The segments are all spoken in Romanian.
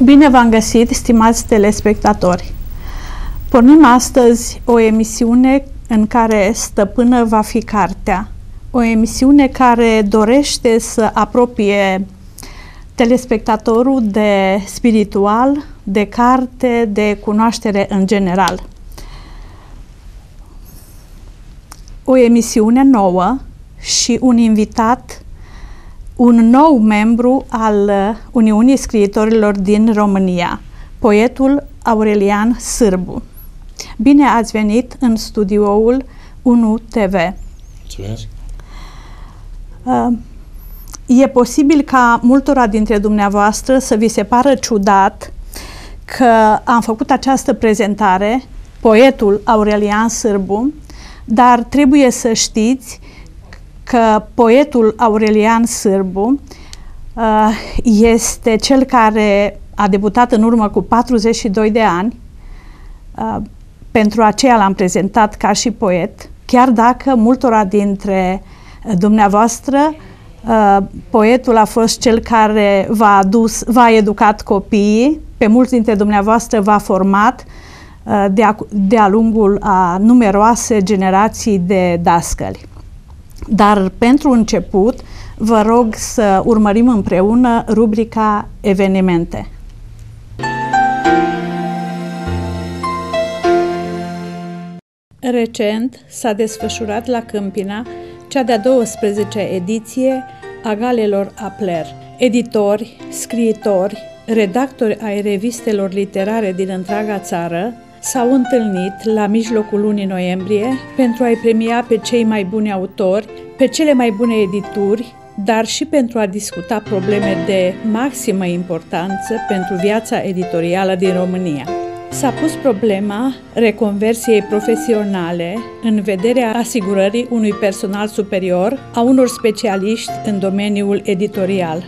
Bine v-am găsit, stimați telespectatori! Pornim astăzi o emisiune în care stăpână va fi cartea. O emisiune care dorește să apropie telespectatorul de spiritual, de carte, de cunoaștere în general. O emisiune nouă și un invitat, un nou membru al Uniunii Scriitorilor din România, poetul Aurelian Sârbu. Bine ați venit în studioul 1 TV. Mulțumesc! E posibil ca multora dintre dumneavoastră să vi se pară ciudat că am făcut această prezentare, poetul Aurelian Sârbu, dar trebuie să știți că poetul Aurelian Sârbu este cel care a debutat în urmă cu 42 de ani. Pentru aceea l-am prezentat ca și poet, chiar dacă multora dintre dumneavoastră poetul a fost cel care v-a educat copiii, pe mulți dintre dumneavoastră v-a format de-a lungul a numeroase generații de dascăli. Dar pentru început vă rog să urmărim împreună rubrica Evenimente. Recent s-a desfășurat la Câmpina cea de-a 12-a ediție a Galelor Apler. Editori, scriitori, redactori ai revistelor literare din întreaga țară s-au întâlnit la mijlocul lunii noiembrie pentru a-i premia pe cei mai buni autori, pe cele mai bune edituri, dar și pentru a discuta probleme de maximă importanță pentru viața editorială din România. S-a pus problema reconversiei profesionale în vederea asigurării unui personal superior a unor specialiști în domeniul editorial.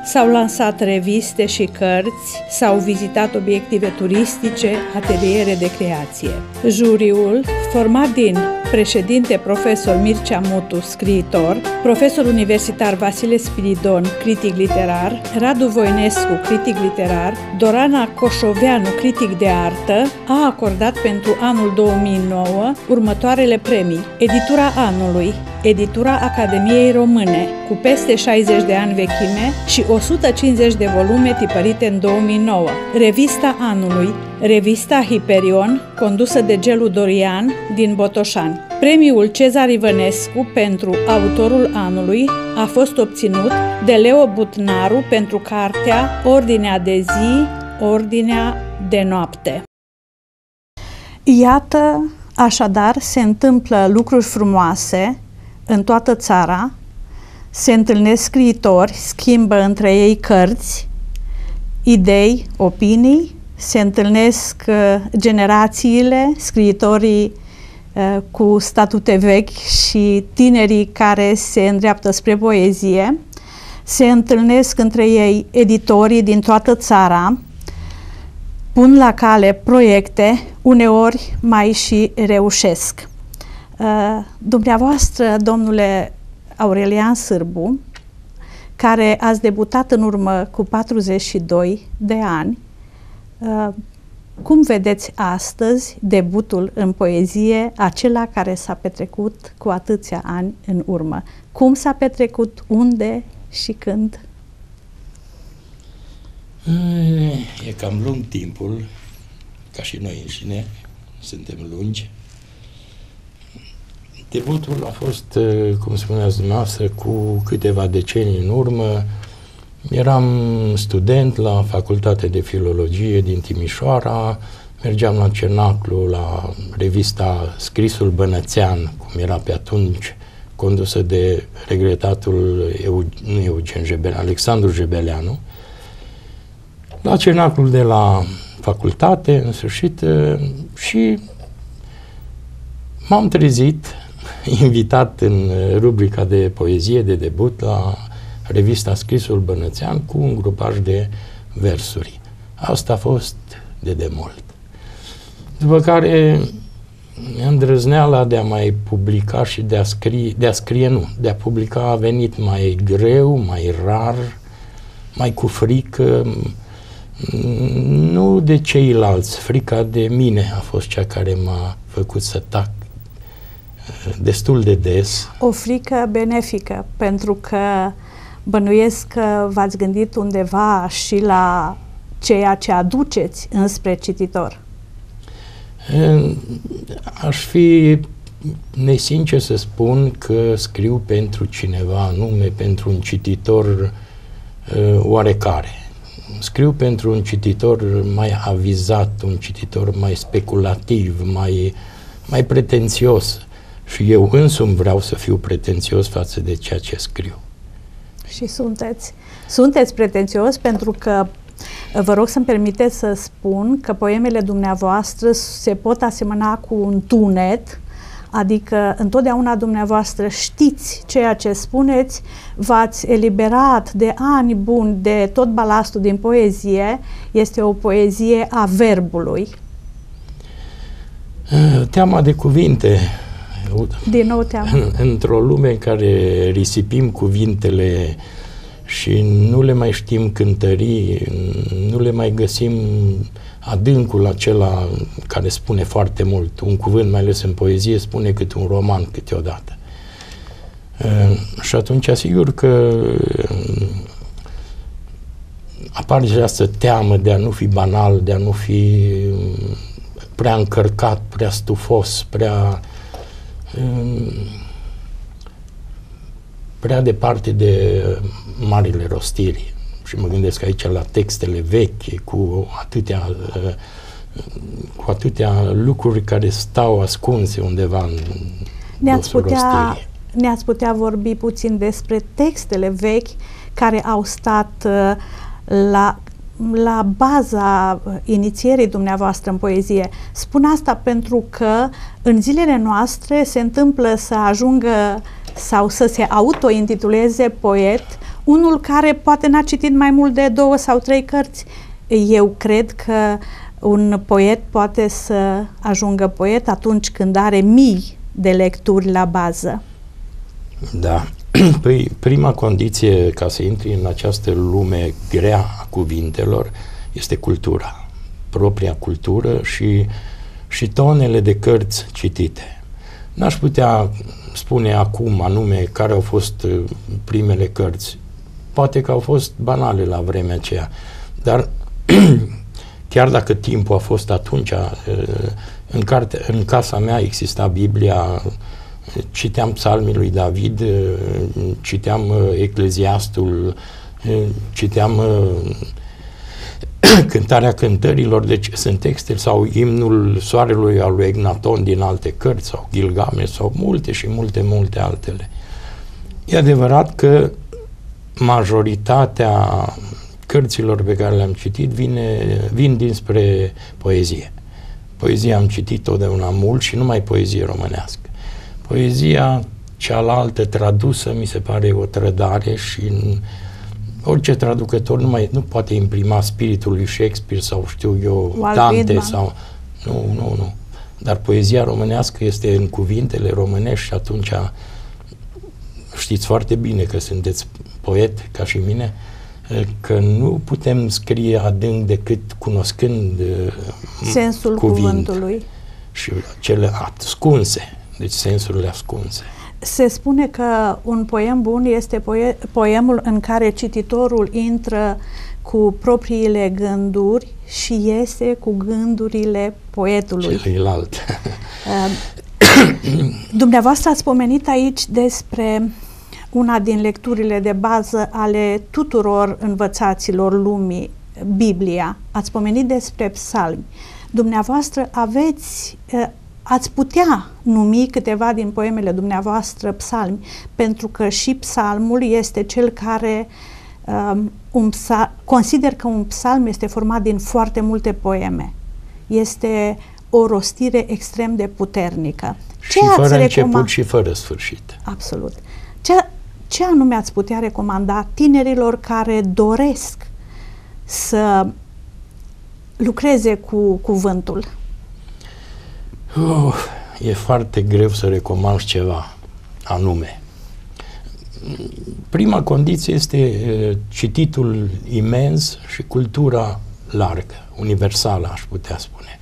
S-au lansat reviste și cărți, s-au vizitat obiective turistice, ateliere de creație. Juriul, format din președinte profesor Mircea Mutu, scriitor, profesor universitar Vasile Spiridon, critic literar, Radu Voinescu, critic literar, Dorana Coșoveanu, critic de artă, a acordat pentru anul 2009 următoarele premii: Editura Anului, Editura Academiei Române, cu peste 60 de ani vechime și 150 de volume tipărite în 2009, Revista Anului, Revista Hiperion, condusă de Gelu Dorian din Botoșani. Premiul Cezar Ivănescu pentru autorul anului a fost obținut de Leo Butnaru pentru cartea Ordinea de zi, Ordinea de noapte. Iată, așadar, se întâmplă lucruri frumoase în toată țara, se întâlnesc scriitori, schimbă între ei cărți, idei, opinii, se întâlnesc generațiile, scriitorii cu statute vechi și tinerii care se îndreaptă spre poezie, se întâlnesc între ei editorii din toată țara, pun la cale proiecte, uneori mai și reușesc. Dumneavoastră, domnule Aurelian Sârbu, care ați debutat în urmă cu 42 de ani, cum vedeți astăzi debutul în poezie, acela care s-a petrecut cu atâția ani în urmă? Cum s-a petrecut, unde și când? E cam lung timpul, ca și noi înșine, suntem lungi. Debutul a fost, cum spuneați dumneavoastră, cu câteva decenii în urmă. Eram student la Facultatea de Filologie din Timișoara, mergeam la Cernaclu, la revista Scrisul Bănățean, cum era pe atunci, condusă de regretatul Alexandru Jebeleanu. La Cernaclul de la facultate, în sfârșit, și m-am trezit invitat în rubrica de poezie de debut la revista Scrisul Bănățean cu un grupaj de versuri. Asta a fost de demult. După care îndrăzneala de a mai publica și de a publica a venit mai greu, mai rar, mai cu frică. Nu de ceilalți, frica de mine a fost cea care m-a făcut să tac destul de des. O frică benefică, pentru că bănuiesc că v-ați gândit undeva și la ceea ce aduceți înspre cititor. Aș fi nesincer să spun că scriu pentru cineva anume, pentru un cititor oarecare. Scriu pentru un cititor mai avizat, un cititor mai speculativ, mai pretențios. Și eu însumi vreau să fiu pretențios față de ceea ce scriu. Și sunteți pretențios, pentru că vă rog să-mi permiteți să spun că poemele dumneavoastră se pot asemăna cu un tunet, adică întotdeauna dumneavoastră știți ceea ce spuneți, v-ați eliberat de ani buni de tot balastul din poezie, este o poezie a verbului. Teama de cuvinte. Din nou teama. Într-o lume în care risipim cuvintele și nu le mai știm cântări, nu le mai găsim adâncul acela care spune foarte mult. Un cuvânt, mai ales în poezie, spune câte un roman câteodată. Și atunci, asigur că apare această teamă de a nu fi banal, de a nu fi prea încărcat, prea stufos, prea departe de marile rostiri. Și mă gândesc aici la textele vechi, cu atâtea lucruri care stau ascunse undeva în dosul rostirii. Ne-ați putea vorbi puțin despre textele vechi care au stat la baza inițierii dumneavoastră în poezie. Spun asta pentru că în zilele noastre se întâmplă să ajungă sau să se autointituleze poet unul care poate n-a citit mai mult de 2 sau 3 cărți. Eu cred că un poet poate să ajungă poet atunci când are mii de lecturi la bază. Da. Păi, prima condiție ca să intri în această lume grea a cuvintelor este cultura. Propria cultură și tonele de cărți citite. N-aș putea spune acum anume care au fost primele cărți. Poate că au fost banale la vremea aceea, dar chiar dacă timpul a fost atunci, în casa mea exista Biblia, citeam psalmii lui David, citeam Ecleziastul, citeam Cântarea Cântărilor, deci sunt texte, sau Imnul Soarelui al lui Egnaton din alte cărți, sau Gilgamesh, sau multe și multe altele. E adevărat că majoritatea cărților pe care le-am citit vin dinspre poezie. Poezia am citit totdeauna mult și numai poezie românească. Poezia cealaltă tradusă mi se pare o trădare și orice traducător nu poate imprima spiritul lui Shakespeare sau știu eu, Dante sau... Nu. Dar poezia românească este în cuvintele românești și atunci știți foarte bine că sunteți poet ca și mine, că nu putem scrie adânc decât cunoscând sensul cuvântului și cele ascunse, deci sensurile ascunse. Se spune că un poem bun este poemul în care cititorul intră cu propriile gânduri și iese cu gândurile poetului. Celuilalt. Dumneavoastră ați pomenit aici despre una din lecturile de bază ale tuturor învățaților lumii, Biblia. Ați pomenit despre psalmi. Dumneavoastră ați putea numi câteva din poemele dumneavoastră psalmi, pentru că și psalmul este cel care consider că un psalm este format din foarte multe poeme. Este o rostire extrem de puternică. Și fără început și fără sfârșit. Absolut. Ce anume ați putea recomanda tinerilor care doresc să lucreze cu cuvântul? E foarte greu să recomand ceva anume. Prima condiție este cititul imens și cultura largă, universală, aș putea spune.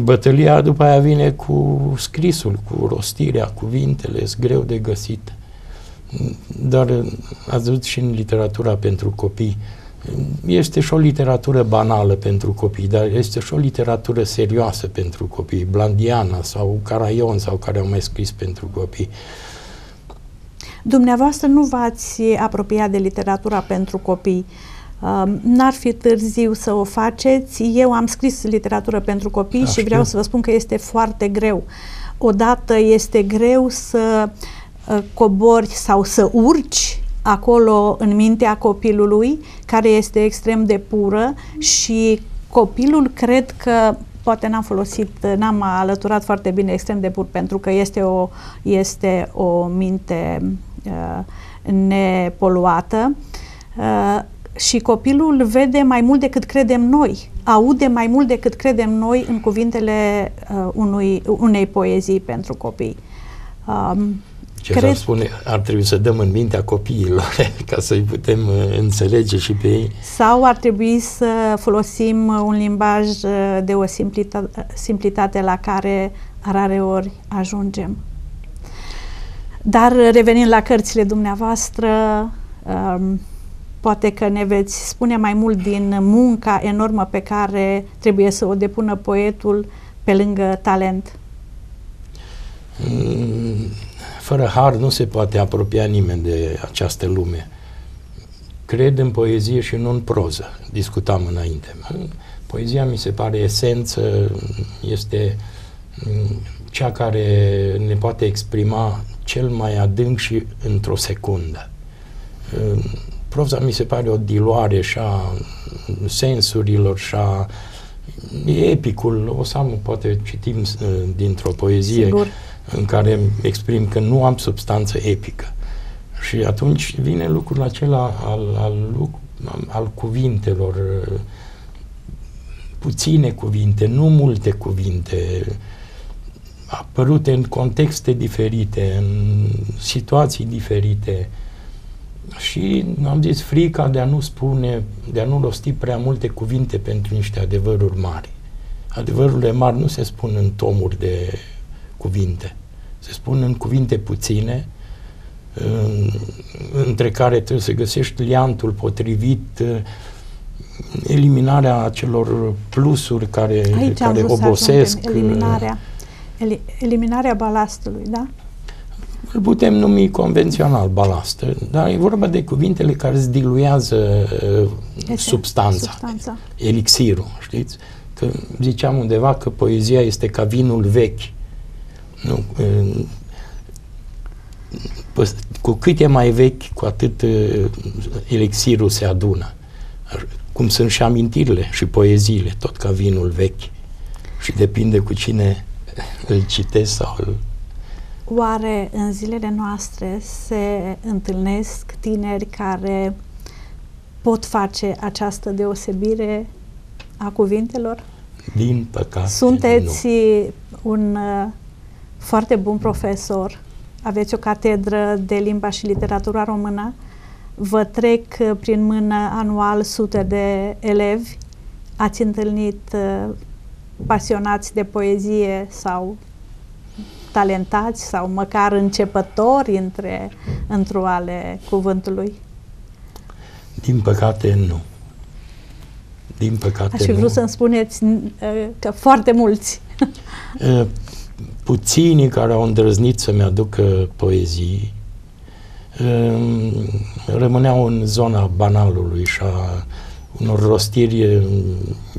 Bătălia după aia vine cu scrisul, cu rostirea, cuvintele, sunt greu de găsit. Dar ați văzut și în literatura pentru copii, este și o literatură banală pentru copii, dar este și o literatură serioasă pentru copii, Blandiana sau Caraion sau care au mai scris pentru copii. Dumneavoastră nu v-ați apropiat de literatura pentru copii. N-ar fi târziu să o faceți. Eu am scris literatură pentru copii și vreau să vă spun că este foarte greu. Odată este greu să cobori sau să urci acolo în mintea copilului, care este extrem de pură, și copilul, cred că poate n-am alăturat foarte bine extrem de pur, pentru că este o minte nepoluată, și copilul vede mai mult decât credem noi, aude mai mult decât credem noi în cuvintele unei poezii pentru copii. Ce spune, ar trebui să dăm în mintea copiilor ca să-i putem înțelege și pe ei. Sau ar trebui să folosim un limbaj de o simplitate la care rareori ajungem. Dar revenind la cărțile dumneavoastră, poate că ne veți spune mai mult din munca enormă pe care trebuie să o depună poetul pe lângă talent. Fără har nu se poate apropia nimeni de această lume. Cred în poezie și nu în proză. Discutam înainte. Poezia mi se pare esență, este cea care ne poate exprima cel mai adânc și într-o secundă. Proza mi se pare o diluare și a sensurilor și a epicul. O să am, poate citim dintr-o poezie, sigur, în care exprim că nu am substanță epică. Și atunci vine lucrul acela al cuvintelor, puține cuvinte, nu multe cuvinte, apărute în contexte diferite, în situații diferite. Și am zis, frica de a nu spune, de a nu rosti prea multe cuvinte pentru niște adevăruri mari. Adevărurile mari nu se spun în tomuri de cuvinte. Se spun în cuvinte puține, între care trebuie să găsești liantul potrivit, eliminarea acelor plusuri care obosesc. Eliminarea balastului, da? Îl putem numi convențional balast, dar e vorba de cuvintele care îți diluează substanța, elixirul, știți? Că ziceam undeva că poezia este ca vinul vechi. Nu, cu cât e mai vechi, cu atât elixirul se adună. Cum sunt și amintirile și poeziile, tot ca vinul vechi. Și depinde cu cine îl citesc sau îl... Oare în zilele noastre se întâlnesc tineri care pot face această deosebire a cuvintelor? Din păcate, sunteți un foarte bun profesor, aveți o catedră de limba și literatura română, vă trec prin mână anual sute de elevi, ați întâlnit pasionați de poezie sau talentați sau măcar începători într-o ale cuvântului? Din păcate, nu. Din păcate, aș fi vrut să-mi spuneți că foarte mulți. Puținii care au îndrăznit să-mi aducă poezii rămâneau în zona banalului și a unor rostiri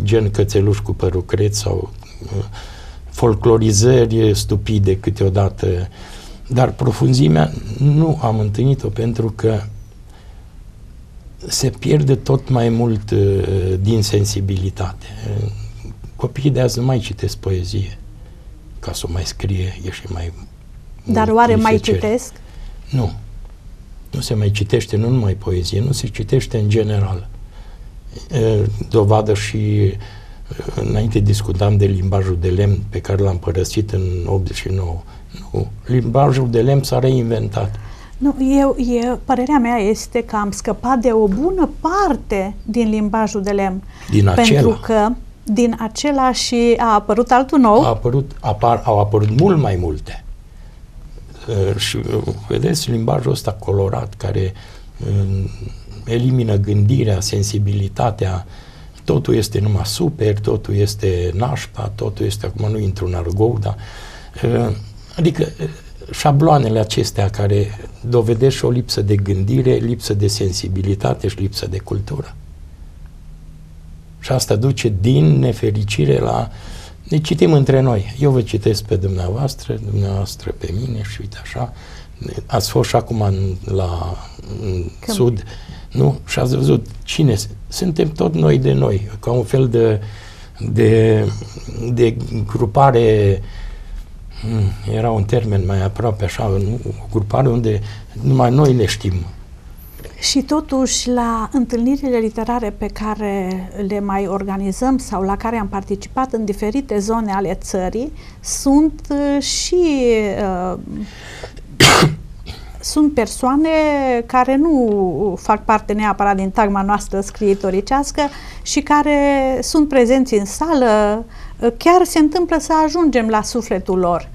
gen cățeluș cu părul creț sau folclorizări stupide câteodată. Dar profunzimea nu am întâlnit-o, pentru că se pierde tot mai mult din sensibilitate. Copiii de azi nu mai citesc poezie ca să o mai scrie, e și mai... Dar oare mai citesc? Nu. Nu se mai citește, nu numai poezie, nu se citește în general. Dovadă și înainte discutam de limbajul de lemn pe care l-am părăsit în 89. Nu. Limbajul de lemn s-a reinventat. Nu, părerea mea este că am scăpat de o bună parte din limbajul de lemn. Pentru că din acela și a apărut altul nou. Au apărut mult mai multe. Și vedeți limbajul ăsta colorat care elimină gândirea, sensibilitatea, totul este numai super, totul este nașpa, totul este, acum nu intru în argou, dar adică șabloanele acestea care dovedesc și o lipsă de gândire, lipsă de sensibilitate și lipsă de cultură. Și asta duce din nefericire la... Ne citim între noi. Eu vă citesc pe dumneavoastră pe mine și uite așa. Ați fost și acum la sud, nu? Și ați văzut cine... Suntem tot noi de noi, ca un fel de grupare... Era un termen mai aproape așa, o grupare unde numai noi ne știm. Și totuși, la întâlnirile literare pe care le mai organizăm sau la care am participat în diferite zone ale țării, sunt persoane care nu fac parte neapărat din tagma noastră scriitoricească și care sunt prezenți în sală. Chiar se întâmplă să ajungem la sufletul lor.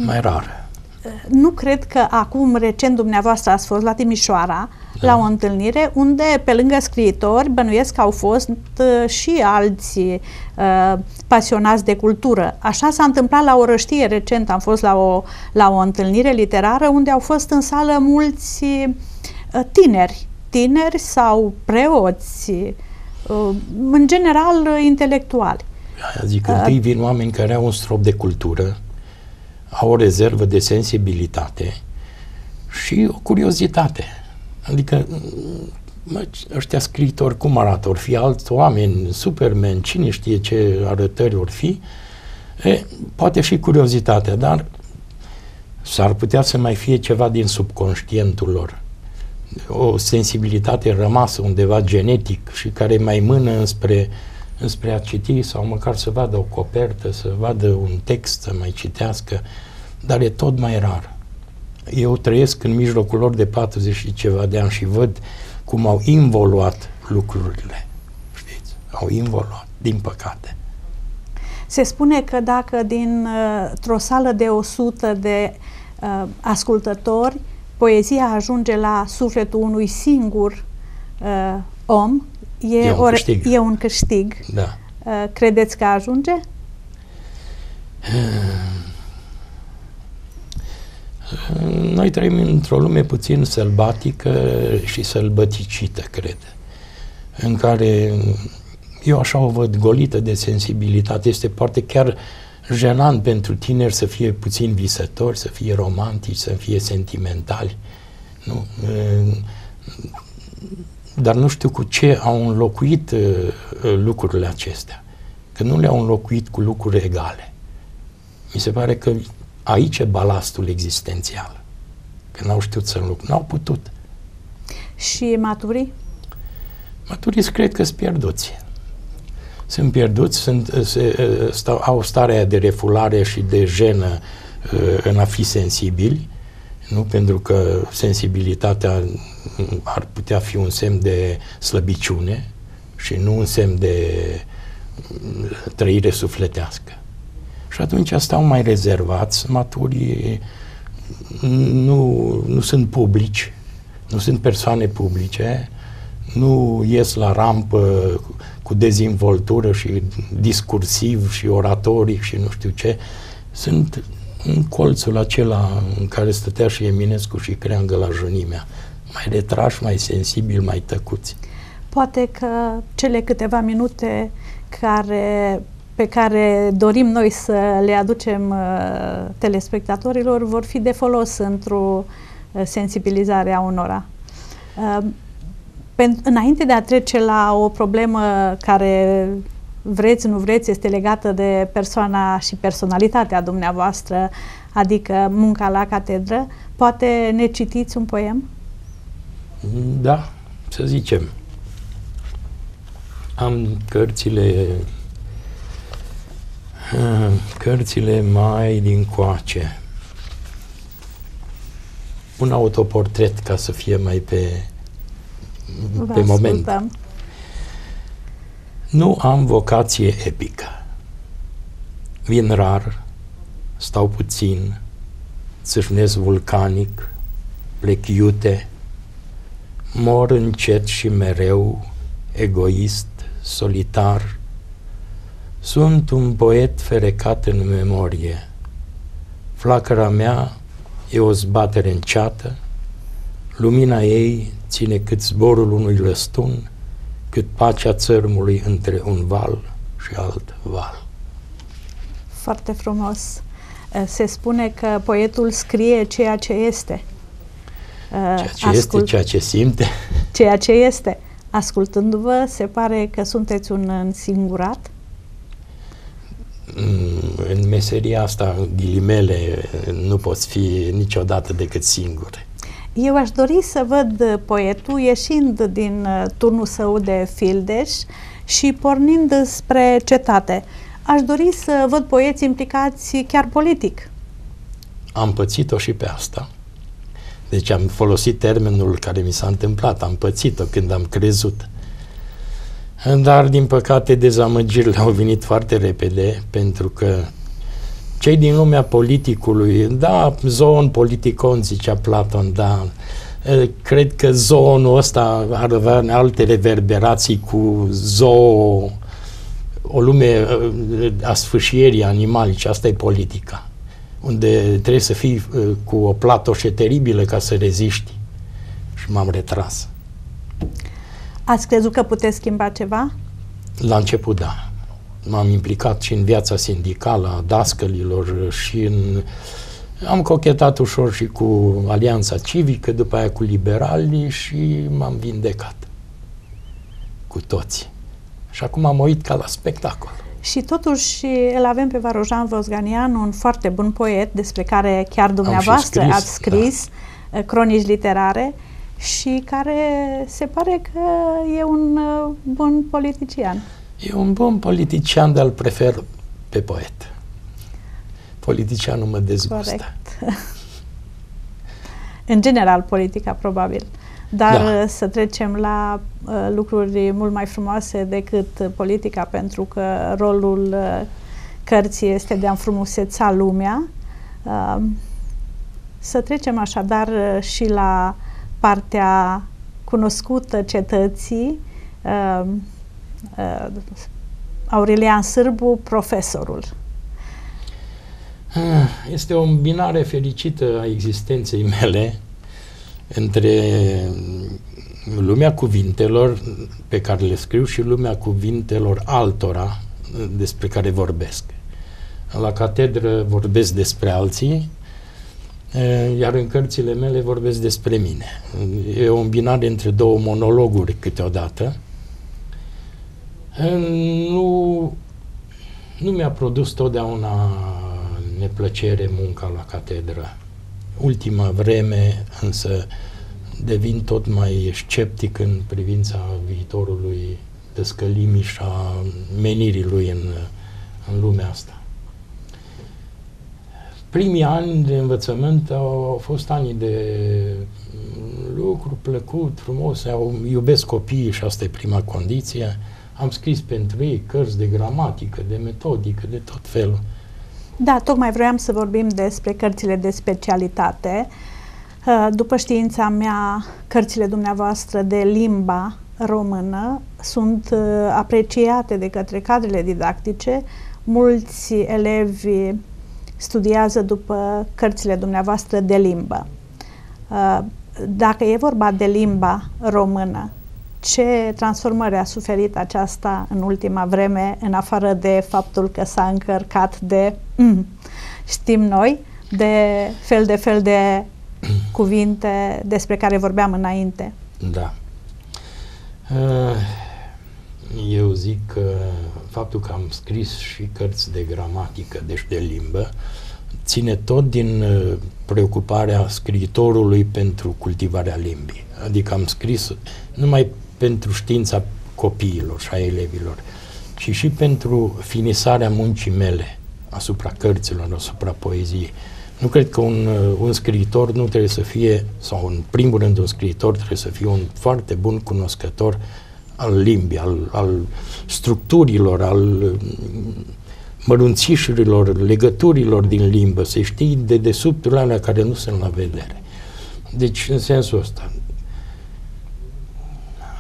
Mai rar. Nu cred că acum, recent, dumneavoastră ați fost la Timișoara, la o întâlnire unde, pe lângă scriitori, bănuiesc că au fost și alți pasionați de cultură. Așa s-a întâmplat la Orăștie, recent am fost la o întâlnire literară unde au fost în sală mulți tineri sau preoți, în general intelectuali. Zic, întâi vin oameni care au un strop de cultură, au o rezervă de sensibilitate și o curiozitate. Adică ăștia scriitori cum arată? Or fi alți oameni, Superman, cine știe ce arătări or fi, poate și curiozitatea, dar s-ar putea să mai fie ceva din subconștientul lor. O sensibilitate rămasă undeva genetic și care mai mână înspre a citi sau măcar să vadă o copertă, să vadă un text, să mai citească, dar e tot mai rar. Eu trăiesc în mijlocul lor de 40 și ceva de ani și văd cum au involuat lucrurile. Știți? Au involuat, din păcate. Se spune că dacă dintr-o sală de 100 de ascultători, poezia ajunge la sufletul unui singur om, e un câștig. Da. Credeți că ajunge? Noi trăim într-o lume puțin sălbatică și sălbăticită, cred, în care eu așa o văd, golită de sensibilitate. Este poate chiar jenant pentru tineri să fie puțin visători, să fie romantici, să fie sentimentali. Nu? Dar nu știu cu ce au înlocuit lucrurile acestea. Că nu le-au înlocuit cu lucruri egale. Mi se pare că aici e balastul existențial. Că n-au știut să înlocuiesc. N-au putut. Și maturii? Maturii cred că sunt pierduți. Sunt pierduți, au starea de refulare și de jenă în a fi sensibili, nu? Pentru că sensibilitatea ar putea fi un semn de slăbiciune și nu un semn de trăire sufletească. Și atunci stau mai rezervați, maturii nu sunt publici, nu sunt persoane publice, nu ies la rampă cu dezvoltură și discursiv și oratoric și nu știu ce. Sunt în colțul acela în care stătea și Eminescu și Creangă la junimea, mai retrași, mai sensibili, mai tăcuți. Poate că cele câteva minute pe care dorim noi să le aducem telespectatorilor vor fi de folos într-o sensibilizare a unora. Înainte de a trece la o problemă care, vreți, nu vreți, este legată de persoana și personalitatea dumneavoastră, adică munca la catedră, poate ne citiți un poem? Da, să zicem. Am cărțile mai din coace. un autoportret ca să fie mai pe moment. Nu am vocație epică. Vin rar, stau puțin, țâșnesc vulcanic, plec iute, mor încet și mereu, egoist, solitar. Sunt un poet ferecat în memorie. Flacăra mea e o zbatere înceată, lumina ei ține cât zborul unui lăstun, cât pacea țărmului între un val și alt val. Foarte frumos. Se spune că poetul scrie ceea ce este. Ceea ce este, ceea ce simte. Ceea ce este. Ascultându-vă, se pare că sunteți un însingurat? În meseria asta, ghilimele, nu poți fi niciodată decât singur. Eu aș dori să văd poetul ieșind din turnul său de fildeș și pornind spre cetate. Aș dori să văd poeți implicați chiar politic. Am pățit-o și pe asta. Deci am folosit termenul care mi s-a întâmplat. Am pățit-o când am crezut. Dar, din păcate, dezamăgirile au venit foarte repede, pentru că cei din lumea politicului, da, zoon politicon, zicea Platon, da, cred că zoonul ăsta ar avea alte reverberații cu zoo, o lume a sfâșierii animalice, asta e politica, unde trebuie să fii cu o platoșe teribilă ca să reziști. Și m-am retras. Ați crezut că puteți schimba ceva? La început, da. M-am implicat și în viața sindicală a dascălilor și am cochetat ușor și cu Alianța Civică, după aia cu liberalii și m-am vindecat cu toți. Și acum am uit ca la spectacol. Și totuși îl avem pe Varojan Vosganian, un foarte bun poet despre care chiar dumneavoastră ați scris cronici literare și care se pare că e un bun politician. E un bun politician, dar îl prefer pe poet. Politicianul mă dezgustă. Corect. În general, politica, probabil. Dar să trecem la lucruri mult mai frumoase decât politica, pentru că rolul cărții este de a înfrumuseța lumea. Să trecem așadar și la partea cunoscută cetății, Aurelian Sârbu, profesorul. Este o îmbinare fericită a existenței mele între lumea cuvintelor pe care le scriu și lumea cuvintelor altora despre care vorbesc. La catedră vorbesc despre alții, iar în cărțile mele vorbesc despre mine. E o îmbinare între două monologuri câteodată. Nu mi-a produs totdeauna neplăcere munca la catedră. Ultima vreme, însă, devin tot mai sceptic în privința viitorului dăscălimii și a menirii lui în lumea asta. Primii ani de învățământ au fost ani de lucru plăcut, frumos, iubesc copiii și asta e prima condiție. Am scris pentru ei cărți de gramatică, de metodică, de tot felul. Da, tocmai vroiam să vorbim despre cărțile de specialitate. După știința mea, cărțile dumneavoastră de limba română sunt apreciate de către cadrele didactice. Mulți elevi studiază după cărțile dumneavoastră de limbă. Dacă e vorba de limba română, ce transformări a suferit aceasta în ultima vreme, în afară de faptul că s-a încărcat de, știm noi, de fel de cuvinte despre care vorbeam înainte? Da. Eu zic că faptul că am scris și cărți de gramatică, deci de limbă, ține tot din preocuparea scriitorului pentru cultivarea limbii. Adică am scris numai pentru știința copiilor și a elevilor, ci și pentru finisarea muncii mele asupra cărților, asupra poeziei. Nu cred că un scriitor nu trebuie să fie, sau în primul rând un scriitor trebuie să fie un foarte bun cunoscător al limbii, al structurilor, al mărunțișurilor, legăturilor din limbă, să știi de dedesubturile alea care nu sunt la vedere. Deci, în sensul ăsta,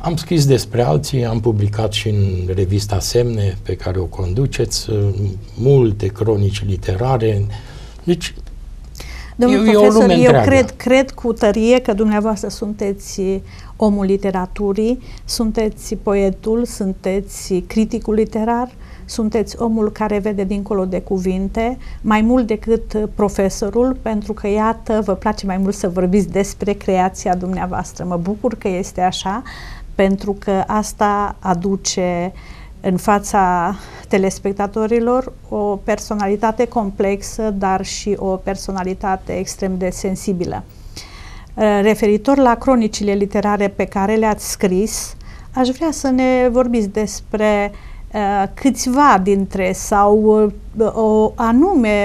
am scris despre alții, am publicat și în revista Semne, pe care o conduceți, multe cronici literare. Deci, domnul profesor, eu cred cu tărie că dumneavoastră sunteți omul literaturii, sunteți poetul, sunteți criticul literar, sunteți omul care vede dincolo de cuvinte, mai mult decât profesorul, pentru că, iată, vă place mai mult să vorbiți despre creația dumneavoastră. Mă bucur că este așa, pentru că asta aduce în fața telespectatorilor o personalitate complexă, dar și o personalitate extrem de sensibilă. Referitor la cronicile literare pe care le-ați scris, aș vrea să ne vorbiți despre câțiva dintre sau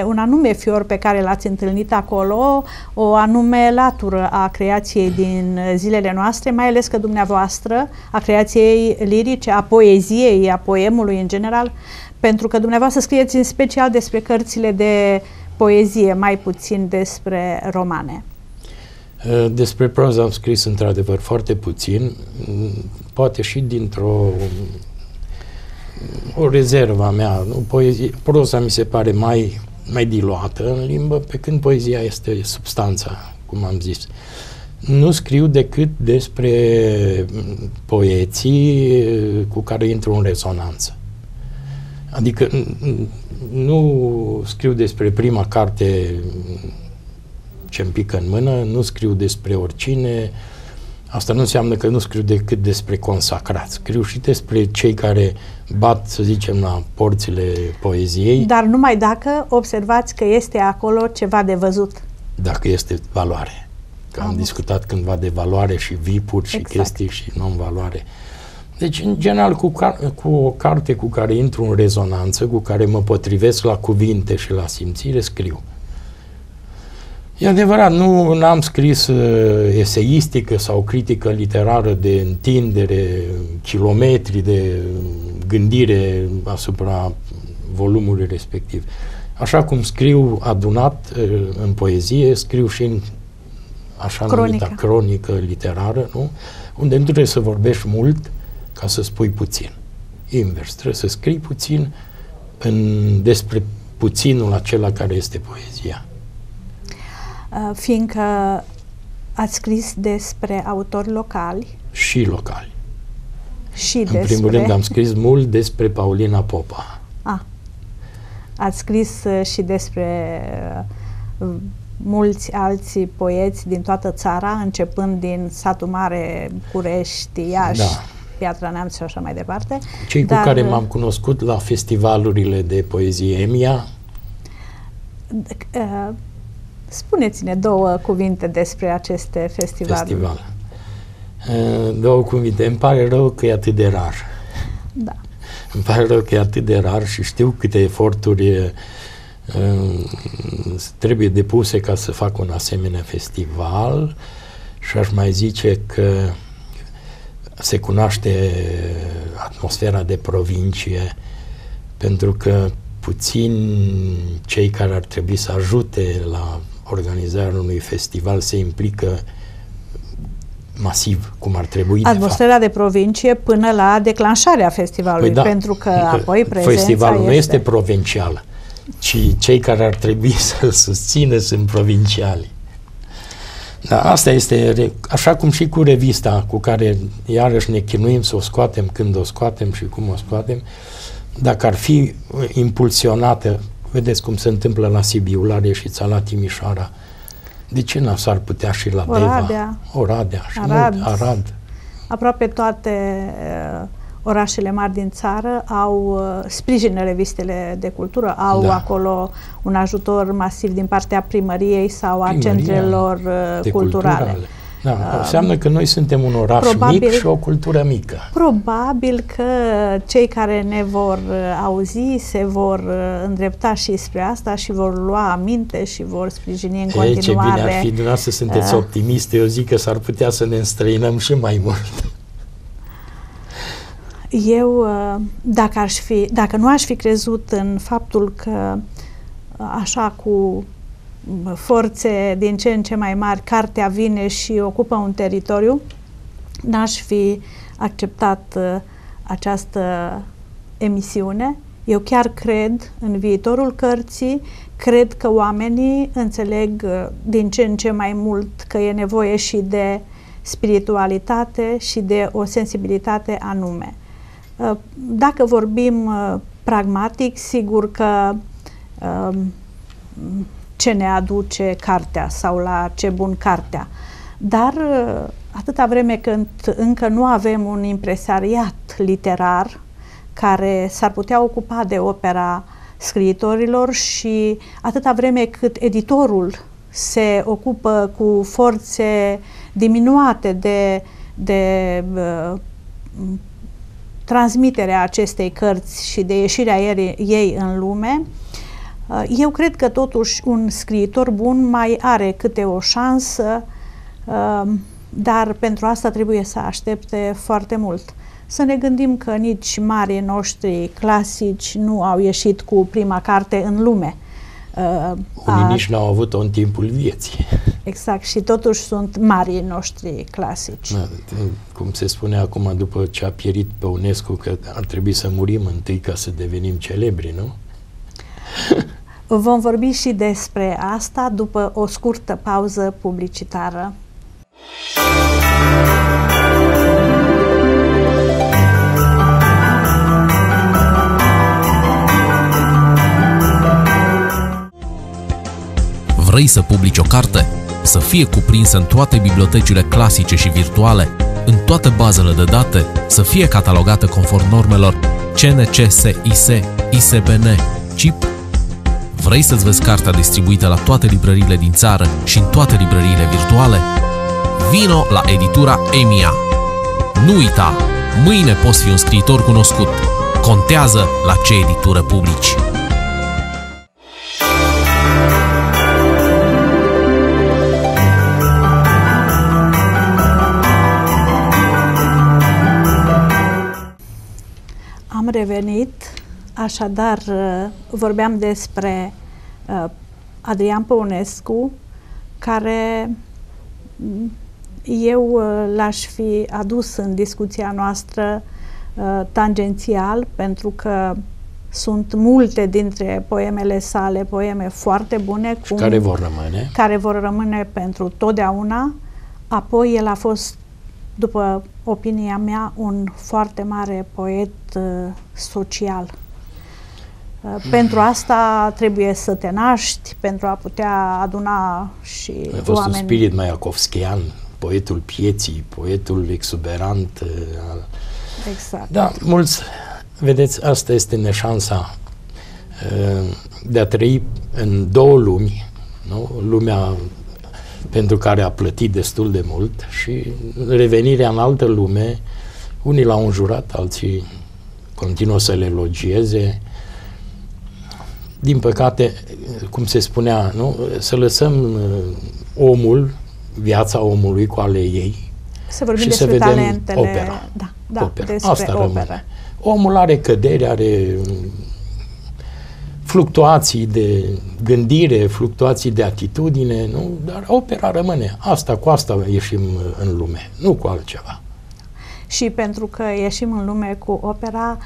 un anume fior pe care l-ați întâlnit acolo, o anume latură a creației din zilele noastre, mai ales că dumneavoastră, a creației lirice, a poeziei, a poemului în general, pentru că dumneavoastră scrieți în special despre cărțile de poezie, mai puțin despre romane. Despre proză am scris într-adevăr foarte puțin, poate și dintr-o rezervă a mea. Proza mi se pare mai diluată în limbă, pe când poezia este substanța, cum am zis. Nu scriu decât despre poeții cu care intru în rezonanță. Adică nu scriu despre prima carte ce-mi pică în mână, nu scriu despre oricine. Asta nu înseamnă că nu scriu decât despre consacrați. Scriu și despre cei care bat, să zicem, la porțile poeziei. Dar numai dacă observați că este acolo ceva de văzut. Dacă este valoare. Că am discutat cândva de valoare și vipuri și chestii și non-valoare. Deci, în general, cu o carte cu care intru în rezonanță, cu care mă potrivesc la cuvinte și la simțire, scriu. E adevărat, nu am scris eseistică sau critică literară de întindere, kilometri de gândire asupra volumului respectiv. Așa cum scriu adunat în poezie, scriu și în așa numită cronică literară, nu? Unde nu trebuie să vorbești mult ca să spui puțin. Invers, trebuie să scrii puțin despre puținul acela care este poezia. Fiindcă ați scris despre autori locali. Și locali. Și în primul rând am scris mult despre Paulina Popa. Ați scris și despre mulți alți poeți din toată țara, începând din Satul Mare, București, Iași, Piatra Neamț și așa mai departe. Cei cu care m-am cunoscut la festivalurile de poezie EMIA. Spuneți-ne două cuvinte despre aceste festivaluri. Două cuvinte. Îmi pare rău că e atât de rar. Da. Îmi pare rău că e atât de rar și știu câte eforturi trebuie depuse ca să fac un asemenea festival și aș mai zice că se cunoaște atmosfera de provincie, pentru că puțin cei care ar trebui să ajute la organizarea unui festival se implică masiv, cum ar trebui. Atmosfera de provincie până la declanșarea festivalului, pentru că apoi prezența festivalul nu este provincial, ci cei care ar trebui să-l susțină sunt provinciali. Da, asta este, așa cum și cu revista, cu care iarăși ne chinuim să o scoatem când o scoatem și cum o scoatem, dacă ar fi impulsionată, vedeți cum se întâmplă la Sibiu, la Reșița, la Timișoara, de ce nu s-ar putea și la Oradea și Arad? Aproape toate orașele mari din țară sprijină revistele de cultură, au acolo un ajutor masiv din partea primăriei sau a centrelor culturale. Da, înseamnă că noi suntem un oraș mic și o cultură mică. Probabil că cei care ne vor auzi se vor îndrepta și spre asta și vor lua aminte și vor sprijini în continuare. Ce bine ar fi, dumneavoastră sunteți optimiste, eu zic că s-ar putea să ne înstrăinăm și mai mult. Eu, dacă nu aș fi crezut în faptul că așa cu forțe din ce în ce mai mari, cartea vine și ocupă un teritoriu, n-aș fi acceptat această emisiune. Eu chiar cred în viitorul cărții, cred că oamenii înțeleg din ce în ce mai mult că e nevoie și de spiritualitate și de o sensibilitate anume. Dacă vorbim pragmatic, sigur că ce ne aduce cartea sau la ce bun cartea. Dar atâta vreme când încă nu avem un impresariat literar care s-ar putea ocupa de opera scriitorilor și atâta vreme cât editorul se ocupă cu forțe diminuate de transmiterea acestei cărți și de ieșirea ei în lume, eu cred că totuși un scriitor bun mai are câte o șansă, dar pentru asta trebuie să aștepte foarte mult. Să ne gândim că nici marii noștri clasici nu au ieșit cu prima carte în lume. Unii nici n-au avut-o în timpul vieții. Exact, și totuși sunt marii noștri clasici. Da, cum se spune acum, după ce a pierit pe UNESCO, că ar trebui să murim întâi ca să devenim celebri, nu? Vom vorbi și despre asta după o scurtă pauză publicitară. Vrei să publici o carte? Să fie cuprinsă în toate bibliotecile clasice și virtuale, în toate bazele de date, să fie catalogată conform normelor CNCSIS, ISBN, CIP? Vrei să-ți vezi cartea distribuită la toate librăriile din țară și în toate librăriile virtuale? Vino la editura EMIA! Nu uita! Mâine poți fi un scriitor cunoscut. Contează la ce editură publici. Am revenit, așadar vorbeam despre Adrian Păunescu, care eu l-aș fi adus în discuția noastră tangențial, pentru că sunt multe dintre poemele sale, poeme foarte bune, care vor rămâne pentru totdeauna. Apoi el a fost, după opinia mea, un foarte mare poet social. Pentru asta trebuie să te naști, pentru a putea aduna și oameni. A fost un spirit maiakovskian, poetul pieții, poetul exuberant. Exact. Da, mulți, vedeți, asta este neșansa de a trăi în două lumi, nu? Lumea pentru care a plătit destul de mult și revenirea în altă lume, unii l-au înjurat, alții continuă să le elogieze. Din păcate, cum se spunea, nu? Să lăsăm omul, viața omului cu ale ei, să vorbim și despre să vedem talentele, opera. Da, opera. despre Asta opera. rămâne. Omul are căderi, are fluctuații de gândire, fluctuații de atitudine, nu? Dar opera rămâne. Cu asta ieșim în lume, nu cu altceva. Și pentru că ieșim în lume cu opera,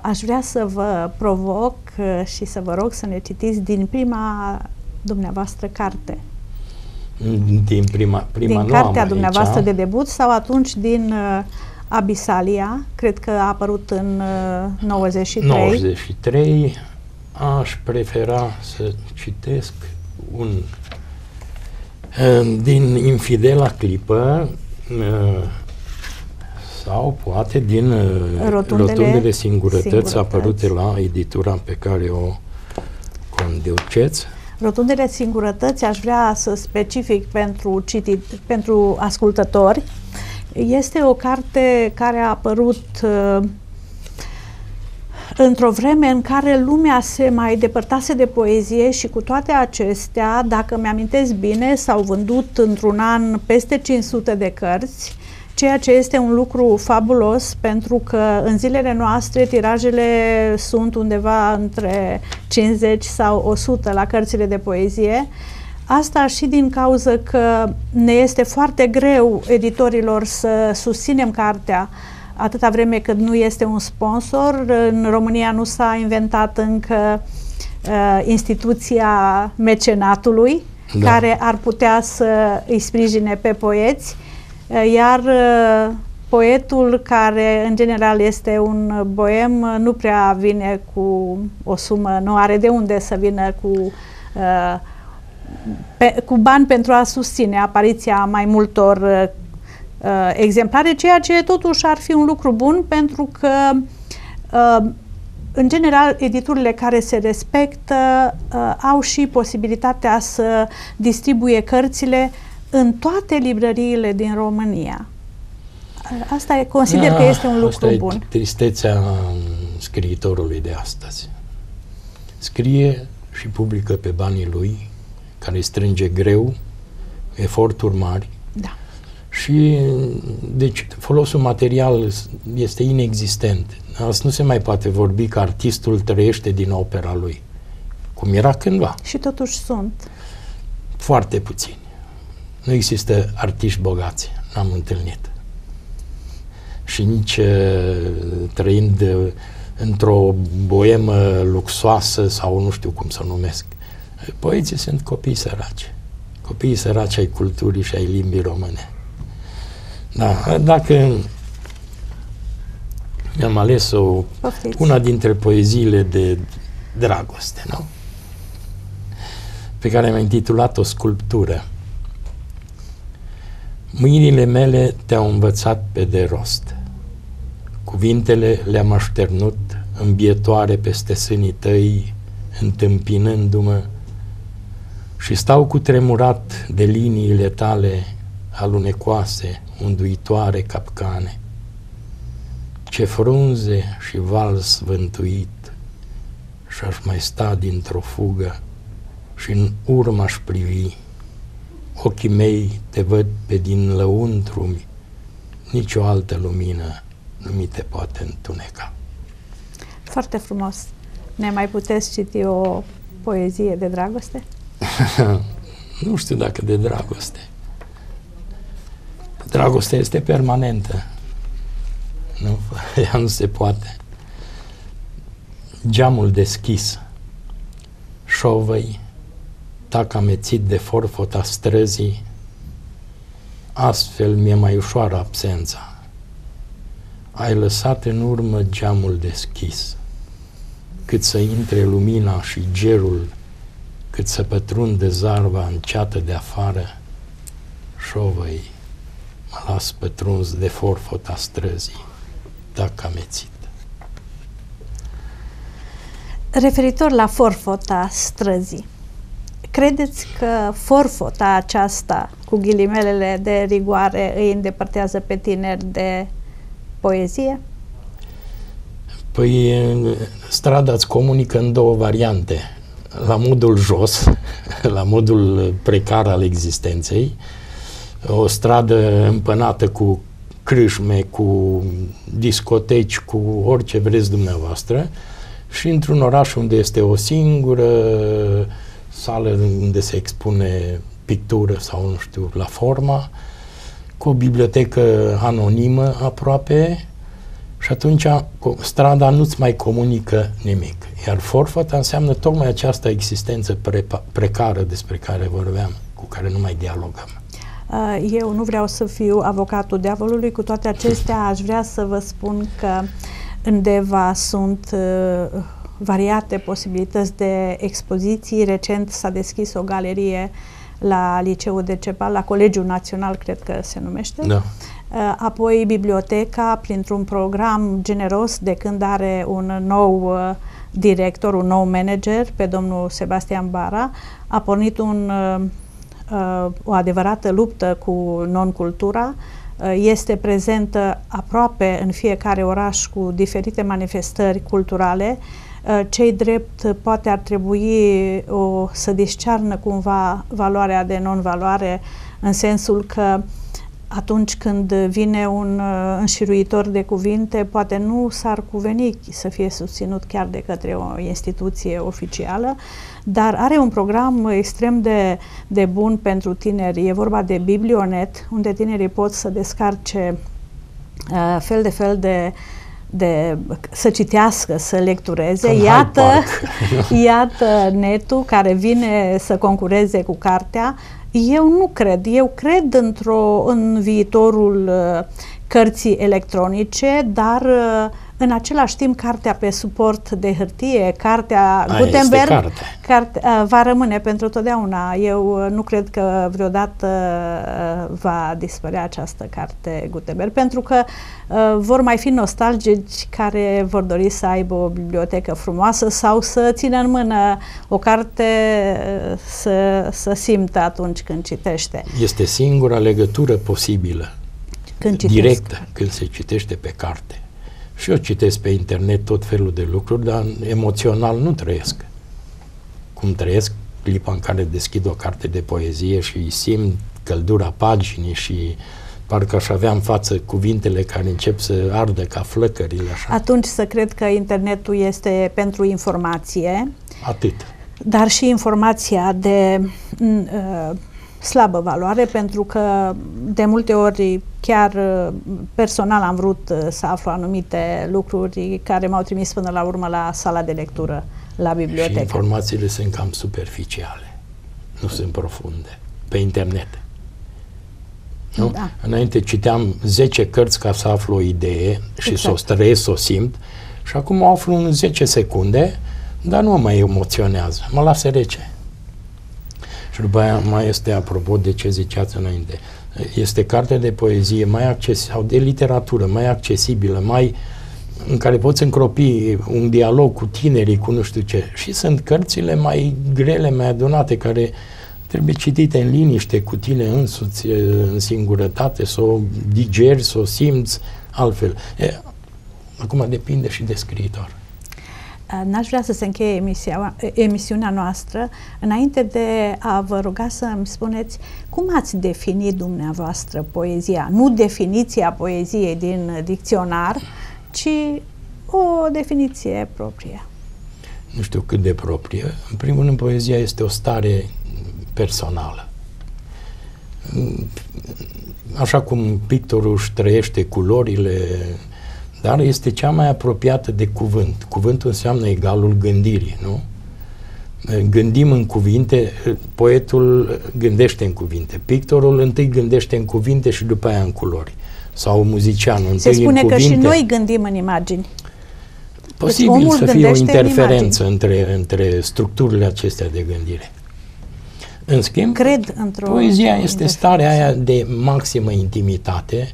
aș vrea să vă provoc și să vă rog să ne citiți din prima dumneavoastră carte. Din din cartea dumneavoastră de debut sau atunci din Abisalia, cred că a apărut în 93. 93. Aș prefera să citesc din Infidela clipă sau poate din Rotundele singurătăți apărute la editura pe care o conduceți. Rotundele singurătății, aș vrea să specific pentru ascultători, este o carte care a apărut într-o vreme în care lumea se mai depărtase de poezie și cu toate acestea, dacă mi-amintesc bine, s-au vândut într-un an peste 500 de cărți, ceea ce este un lucru fabulos, pentru că în zilele noastre tirajele sunt undeva între 50 sau 100 la cărțile de poezie. Asta și din cauza că ne este foarte greu editorilor să susținem cartea atâta vreme cât nu este un sponsor. În România nu s-a inventat încă instituția mecenatului, care ar putea să îi sprijine pe poeți, iar poetul, care în general este un boem, nu prea vine cu o sumă, nu are de unde să vină cu bani pentru a susține apariția mai multor exemplare, ceea ce totuși ar fi un lucru bun, pentru că în general editurile care se respectă au și posibilitatea să distribuie cărțile în toate librăriile din România. Asta consider că este un lucru bun. Asta e tristețea scriitorului de astăzi. Scrie și publică pe banii lui, care îi strânge greu, eforturi mari. Da. Și deci folosul material este inexistent. Asta nu se mai poate vorbi că artistul trăiește din opera lui, cum era cândva. Și totuși sunt. Foarte puțini. Nu există artiști bogați, n-am întâlnit. Și nici trăind într-o boemă luxoasă sau nu știu cum să o numesc. Poeții sunt copii săraci. Copiii săraci ai culturii și ai limbii române. Da, dacă mi-am ales una dintre poeziile de dragoste, nu? Pe care am intitulat-o Sculptură. Mâinile mele te-au învățat pe de rost. Cuvintele le-am așternut îmbietoare peste sânii tăi, întâmpinându-mă, și stau cu tremurat de liniile tale alunecoase, unduitoare capcane. Ce frunze și vals vântuit, și-aș mai sta dintr-o fugă și în urmă aș privi. Ochii mei te văd pe din lăuntru-mi, nicio altă lumină nu mi te poate întuneca. Foarte frumos. Ne mai puteți citi o poezie de dragoste? Nu știu dacă de dragoste. Dragostea este permanentă. Nu? Ea nu se poate. Geamul deschis, șovăi, tac amețit de forfota străzii, astfel mi-e mai ușoară absența. Ai lăsat în urmă geamul deschis, cât să intre lumina și gerul, cât să pătrunde zarva în ceată de afară, șovăi, mă las pătruns de forfota străzii, tac amețit. Referitor la forfota străzii, credeți că forfota aceasta, cu ghilimelele de rigoare, îi îndepărtează pe tineri de poezie? Păi, strada îți comunică în două variante. La modul jos, la modul precar al existenței, o stradă împănată cu crâșme, cu discoteci, cu orice vreți dumneavoastră, și într-un oraș unde este o singură sală unde se expune pictură sau nu știu, la Forma, cu o bibliotecă anonimă aproape, și atunci strada nu-ți mai comunică nimic. Iar forfota înseamnă tocmai această existență precară despre care vorbeam, cu care nu mai dialogăm. Eu nu vreau să fiu avocatul diavolului, cu toate acestea aș vrea să vă spun că în Deva sunt variate posibilități de expoziții. Recent s-a deschis o galerie la Liceul de Cepal, la Colegiul Național, cred că se numește. Da. Apoi biblioteca, printr-un program generos, de când are un nou director, un nou manager, pe domnul Sebastian Bara. A pornit o adevărată luptă cu non-cultura. Este prezentă aproape în fiecare oraș cu diferite manifestări culturale. Cei drept poate ar trebui să discearnă cumva valoarea de non-valoare, în sensul că atunci când vine un înșiruitor de cuvinte, poate nu s-ar cuveni să fie susținut chiar de către o instituție oficială, dar are un program extrem de bun pentru tineri. E vorba de Biblionet, unde tinerii pot să descarce fel de fel să citească, să lectureze. Iată netul care vine să concureze cu cartea. Eu nu cred. Eu cred în viitorul cărții electronice, dar în același timp cartea pe suport de hârtie, cartea Gutenberg, va rămâne pentru totdeauna. Eu nu cred că vreodată va dispărea această carte Gutenberg, pentru că vor mai fi nostalgici care vor dori să aibă o bibliotecă frumoasă sau să țină în mână o carte să simtă atunci când citește. Este singura legătură posibilă, directă, când se citește pe carte. Și eu citesc pe internet tot felul de lucruri, dar emoțional nu trăiesc. Cum trăiesc clipa în care deschid o carte de poezie și simt căldura paginii și parcă aș avea în față cuvintele care încep să ardă ca flăcările așa. Atunci să cred că internetul este pentru informație. Atât. Dar și informația de slabă valoare, pentru că de multe ori chiar personal am vrut să aflu anumite lucruri care m-au trimis până la urmă la sala de lectură, la bibliotecă. Și informațiile sunt cam superficiale, nu sunt profunde, pe internet. Nu? Da. Înainte citeam 10 cărți ca să aflu o idee și să o trăiesc, să o simt, și acum o aflu în 10 secunde, dar nu mă mai emoționează, mă lasă rece. Și după aia mai este, apropo de ce ziceați înainte, este carte de poezie mai accesibilă, sau de literatură mai accesibilă, în care poți încropi un dialog cu tinerii, cu nu știu ce. Și sunt cărțile mai grele, mai adunate, care trebuie citite în liniște, cu tine însuți, în singurătate, să o digeri, să o simți altfel. Acum depinde și de scriitor. N-aș vrea să se încheie emisiunea noastră înainte de a vă ruga să-mi spuneți cum ați definit dumneavoastră poezia. Nu definiția poeziei din dicționar, ci o definiție proprie. Nu știu cât de proprie. În primul rând, poezia este o stare personală. Așa cum pictorul își trăiește culorile, dar este cea mai apropiată de cuvânt. Cuvântul înseamnă egalul gândirii, nu? Gândim în cuvinte, poetul gândește în cuvinte, pictorul întâi gândește în cuvinte și după aia în culori. Sau muzicianul întâi în cuvinte. Se spune că și noi gândim în imagini. Posibil deci, să fie o interferență între structurile acestea de gândire. În schimb, poezia este starea aia de maximă intimitate,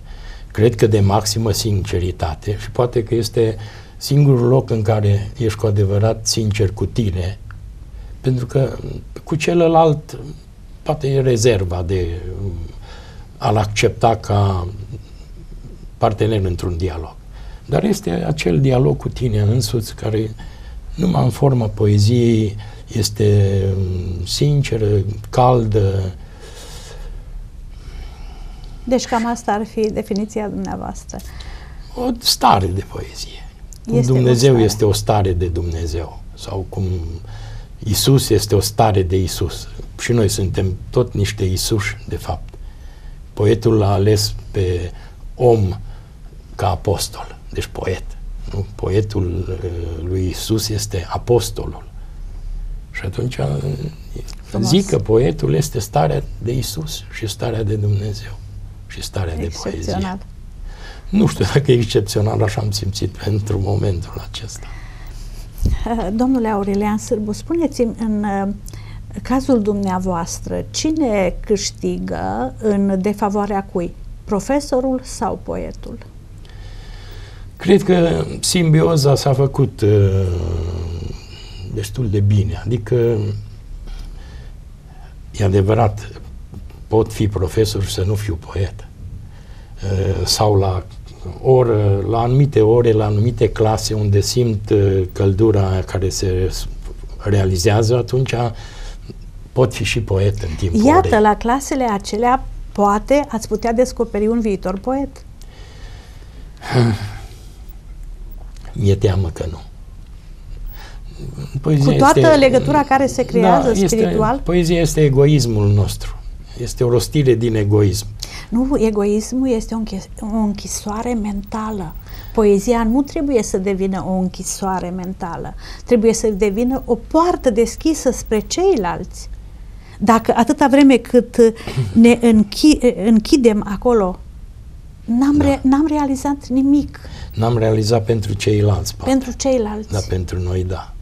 cred că de maximă sinceritate, și poate că este singurul loc în care ești cu adevărat sincer cu tine, pentru că cu celălalt poate e rezerva de a-l accepta ca partener într-un dialog. Dar este acel dialog cu tine însuți care numai în forma poeziei este sinceră, caldă. Deci cam asta ar fi definiția dumneavoastră. O stare de poezie. Cum Dumnezeu este o stare de Dumnezeu. Sau cum Isus este o stare de Isus. Și noi suntem tot niște Isuși, de fapt. Poetul l-a ales pe om ca apostol. Deci poet. Nu? Poetul lui Isus este apostolul. Și atunci zic că poetul este starea de Isus și starea de Dumnezeu și starea de poezie. Nu știu dacă e excepțional, așa am simțit pentru momentul acesta. Domnule Aurelian Sârbu, spuneți-mi, în cazul dumneavoastră, cine câștigă în defavoarea cui? Profesorul sau poetul? Cred că simbioza s-a făcut destul de bine. Adică, e adevărat, pot fi profesor și să nu fiu poet. Sau la anumite ore, la anumite clase unde simt căldura care se realizează, atunci pot fi și poet în timpul Iată, orei. la clasele acelea, poate ați putea descoperi un viitor poet. Mi-e teamă că nu. Cu toată legătura care se creează spiritual? Poezia este egoismul nostru. Este o rostire din egoism. Nu, egoismul este o închisoare mentală. Poezia nu trebuie să devină o închisoare mentală. Trebuie să devină o poartă deschisă spre ceilalți. Dacă atâta vreme cât ne închidem acolo, n-am realizat nimic. N-am realizat pentru ceilalți, poate. Pentru ceilalți. Dar pentru noi, da.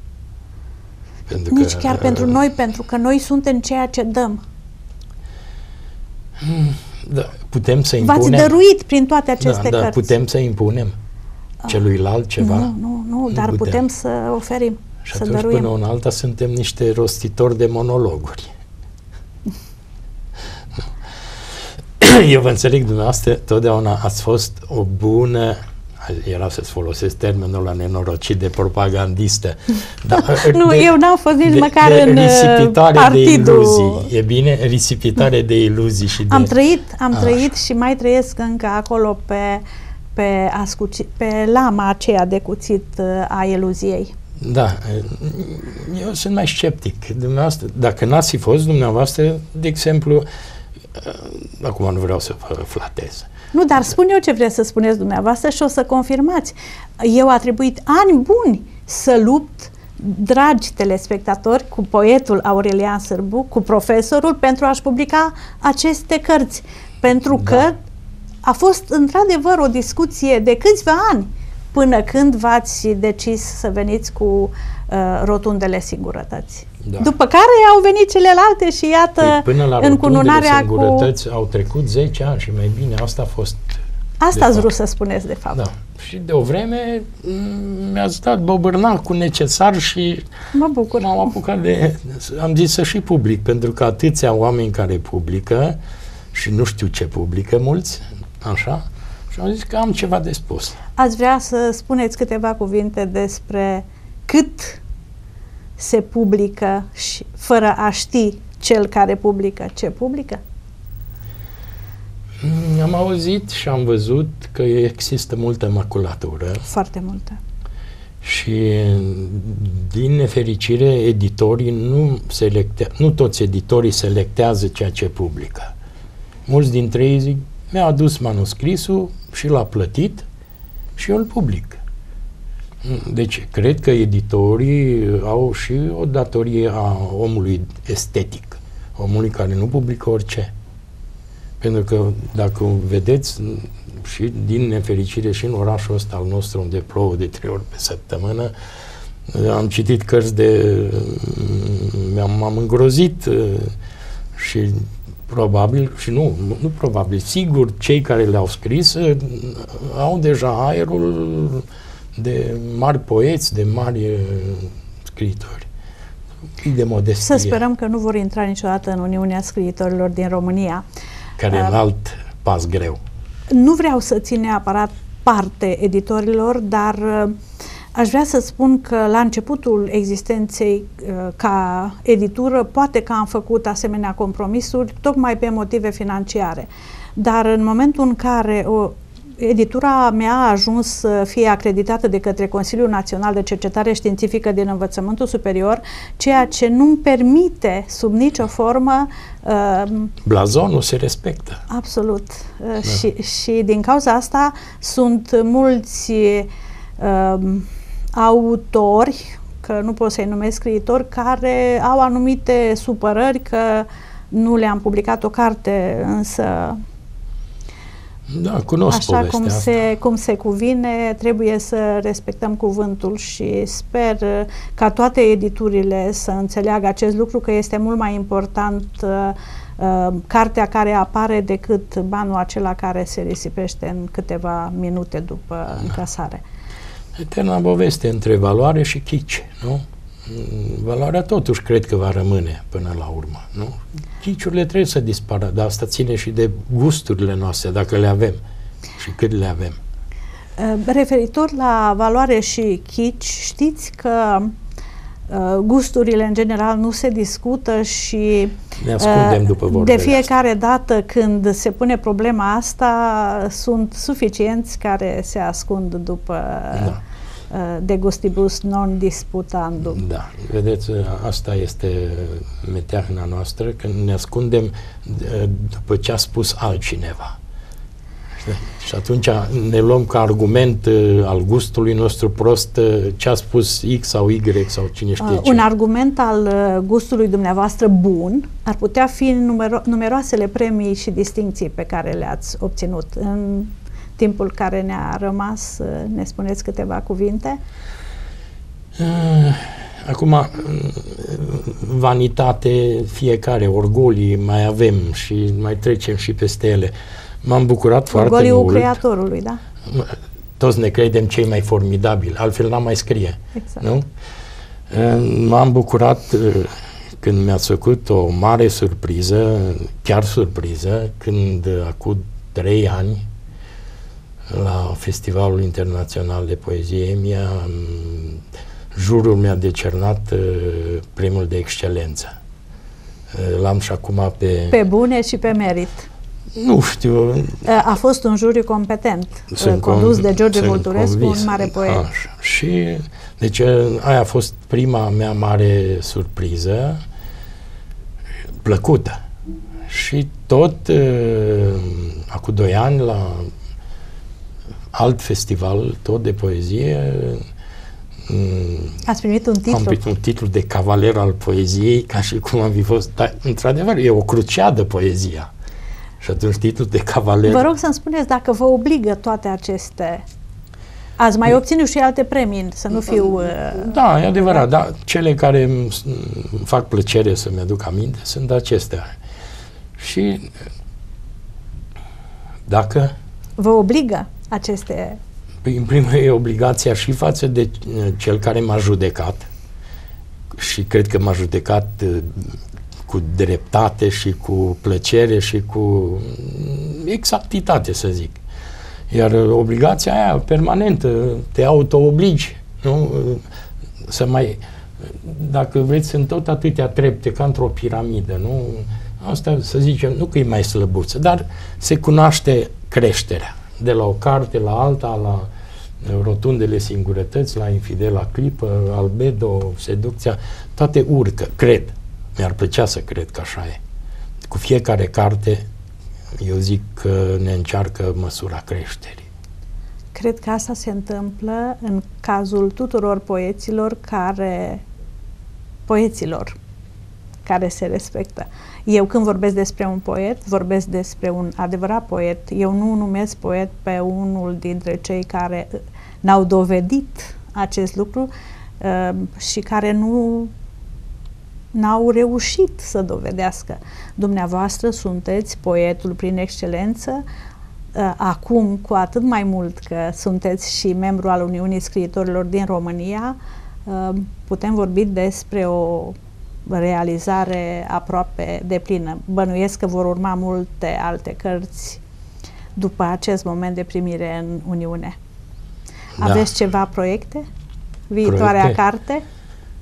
Nici chiar pentru noi, pentru că noi suntem ceea ce dăm. Da, putem să impunem. V-ați dăruit prin toate aceste cărți. Putem să impunem celuilalt ceva? Nu, dar putem să oferim, și să atunci, dăruim. până în alta, suntem niște rostitori de monologuri. Eu vă înțeleg, dumneavoastră, totdeauna ați fost o bună, era să-ți folosesc termenul ăla nenorocit de propagandistă. Eu n-am fost nici măcar în partidul. De iluzii. E bine? Risipitare de iluzii și de... Am trăit și mai trăiesc încă acolo pe lama aceea de cuțit a iluziei. Da, eu sunt mai sceptic. Dumneavoastră, dacă n-ați fi fost dumneavoastră, de exemplu, acum nu vreau să vă flatez. Nu, dar spun eu ce vreți să spuneți dumneavoastră și o să confirmați. Eu a trebuit ani buni să lupt, dragi telespectatori, cu poetul Aurelian Sârbu, cu profesorul, pentru a-și publica aceste cărți. Pentru că a fost într-adevăr o discuție de câțiva ani până când v-ați decis să veniți cu rotundele singurătăți. Da. După care au venit celelalte și iată, până la încununarea singurătăți au trecut 10 ani și mai bine, asta a fost. Asta ați vrut să spuneți, de fapt. Da. Și de o vreme mi-ați dat bobârnacul necesar și mă bucur. M-am apucat am zis să și public, pentru că atâția oameni care publică și nu știu ce publică mulți, așa, și am zis că am ceva de spus. Ați vrea să spuneți câteva cuvinte despre cât se publică și fără a ști cel care publică ce publică? Am auzit și am văzut că există multă maculatură. Foarte multă. Și din nefericire editorii nu toți editorii selectează ceea ce publică. Mulți dintre ei zic, mi-a adus manuscrisul și l-a plătit și eu îl public. Deci, cred că editorii au și o datorie a omului estetic, omului care nu publică orice. Pentru că, dacă vedeți, și din nefericire și în orașul ăsta al nostru, unde plouă de 3 ori pe săptămână, am citit cărți m-am îngrozit și probabil, și nu probabil, sigur, cei care le-au scris au deja aerul de mari poeți, de mari scriitori. De modestie. Să sperăm că nu vor intra niciodată în Uniunea Scriitorilor din România. Care e alt pas greu. Nu vreau să țin neapărat parte editorilor, dar aș vrea să spun că la începutul existenței ca editură, poate că am făcut asemenea compromisuri, tocmai pe motive financiare. Dar în momentul în care editura mea a ajuns să fie acreditată de către Consiliul Național de Cercetare Științifică din Învățământul Superior, ceea ce nu-mi permite sub nicio formă... blazonul se respectă. Absolut. Și din cauza asta sunt mulți autori, că nu pot să-i numesc scriitori, care au anumite supărări că nu le-am publicat o carte, însă... Da, cunosc povestea cum se cuvine, trebuie să respectăm cuvântul și sper ca toate editurile să înțeleagă acest lucru, că este mult mai important cartea care apare decât banul acela care se risipește în câteva minute după încasare. Eterna poveste între valoare și chici, nu? valoarea totuși cred că va rămâne până la urmă, nu? Chiciurile trebuie să dispară, dar asta ține și de gusturile noastre, dacă le avem și cât le avem. Referitor la valoare și chici, știți că gusturile în general nu se discută și ne ascundem după vorbele de fiecare dată când se pune problema asta, sunt suficienți care se ascund după de gustibus non disputandum. Da, vedeți, asta este meteahna noastră, că ne ascundem după ce a spus altcineva. Și atunci ne luăm ca argument al gustului nostru prost ce a spus X sau Y sau cine știe ce. Un argument al gustului dumneavoastră bun ar putea fi numeroasele premii și distincții pe care le-ați obținut. În timpul care ne-a rămas, ne spuneți câteva cuvinte? Acum, vanitate, fiecare, orgolii mai avem și mai trecem și peste ele. M-am bucurat foarte mult. Orgoliul creatorului, da? Toți ne credem cei mai formidabili, altfel n-am mai scrie. Exact. Nu? M-am bucurat când mi-ați făcut o mare surpriză, chiar surpriză, când acum 3 ani, la Festivalul Internațional de Poezie, jurul mi-a decernat premiul de excelență. L-am și acum pe bune și pe merit. Nu știu. A fost un juriu competent, condus de George Vulturescu, un mare poet. Așa. Și, deci, aia a fost prima mea mare surpriză, plăcută. Și tot, acum 2 ani, la alt festival, tot de poezie, ați primit un titlu? Am primit un titlu de cavaler al poeziei, ca și cum am fi fost. Dar, într-adevăr, e o cruciadă poezia. Și atunci titlul de cavaler... Vă rog să-mi spuneți dacă vă obligă toate aceste... Ați mai obținut și alte premii, să nu fiu... Da, e adevărat, dar cele care îmi fac plăcere să-mi aduc aminte sunt acestea. Și dacă... Vă obligă aceste... Păi, în primul rând, e obligația și față de cel care m-a judecat și cred că m-a judecat cu dreptate și cu plăcere și cu exactitate, să zic. Iar obligația aia permanentă, te auto-obligi, nu? Să mai, dacă vreți, sunt tot atâtea trepte ca într-o piramidă, nu? Asta, să zicem, nu că e mai slăbuță, dar se cunoaște creșterea. De la o carte la alta, la rotundele singurătăți, la infidela clipă, albedo, seducția, toate urcă, cred. Mi-ar plăcea să cred că așa e. Cu fiecare carte, eu zic că ne încearcă măsura creșterii. Cred că asta se întâmplă în cazul tuturor poeților care se respectă. Eu când vorbesc despre un poet, vorbesc despre un adevărat poet. Eu nu numesc poet pe unul dintre cei care n-au dovedit acest lucru și care n-au reușit să dovedească. Dumneavoastră sunteți poetul prin excelență, acum cu atât mai mult că sunteți și membru al Uniunii Scriitorilor din România, putem vorbi despre o realizare aproape deplină. Bănuiesc că vor urma multe alte cărți după acest moment de primire în Uniune. Da. Aveți ceva proiecte? Viitoarea carte?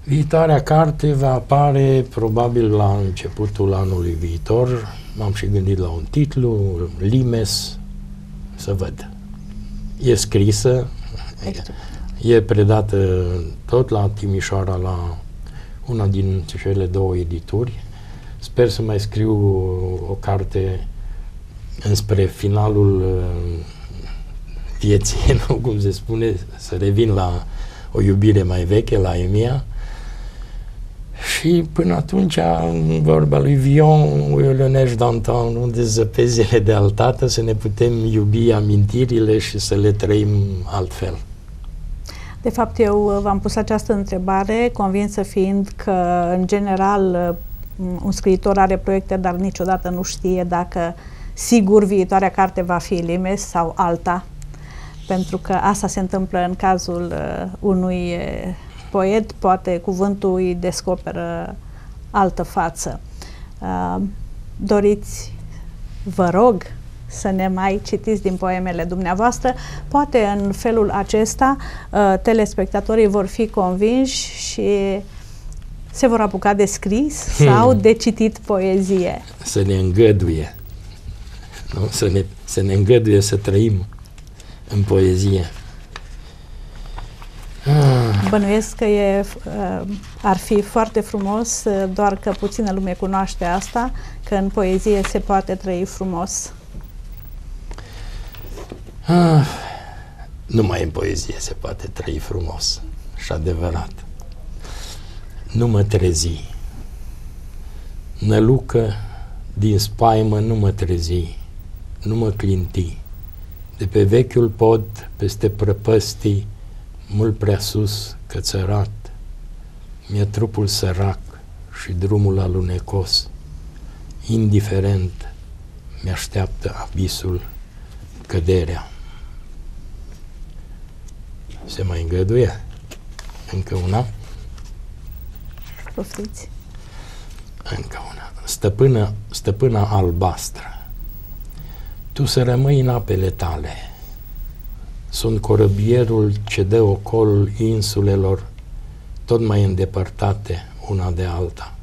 Viitoarea carte va apare probabil la începutul anului viitor. M-am și gândit la un titlu, Limes, să văd. E scrisă, e predată tot la Timișoara, la una din cele 2 edituri. Sper să mai scriu o carte înspre finalul vieții, nu cum se spune, să revin la o iubire mai veche, la Emia. Și până atunci, în vorba lui Vion, le neige d'antan, unde zăpezile de altată, să ne putem iubi amintirile și să le trăim altfel. De fapt, eu v-am pus această întrebare, convinsă fiind că, în general, un scriitor are proiecte, dar niciodată nu știe dacă sigur viitoarea carte va fi Limes sau alta, pentru că asta se întâmplă în cazul unui poet, poate cuvântul îi descoperă altă față. Doriți, vă rog, să ne mai citiți din poemele dumneavoastră. Poate în felul acesta telespectatorii vor fi convinși și se vor apuca de scris sau de citit poezie. Să ne îngăduie. Nu? Să ne îngăduie să trăim în poezie. Bănuiesc că ar fi foarte frumos, doar că puțină lume cunoaște asta, că în poezie se poate trăi frumos. Numai în poezie se poate trăi frumos și adevărat. Nu mă trezi, nălucă din spaimă nu mă trezi, nu mă clinti, de pe vechiul pod, peste prăpăstii, mult prea sus, cățărat, mi-e trupul sărac și drumul alunecos, indiferent mi-așteaptă abisul, căderea. Se mai îngăduie? Încă una? Poftiți. Încă una. Stăpâna albastră, tu să rămâi în apele tale. Sunt corăbierul ce dă ocol insulelor tot mai îndepărtate una de alta.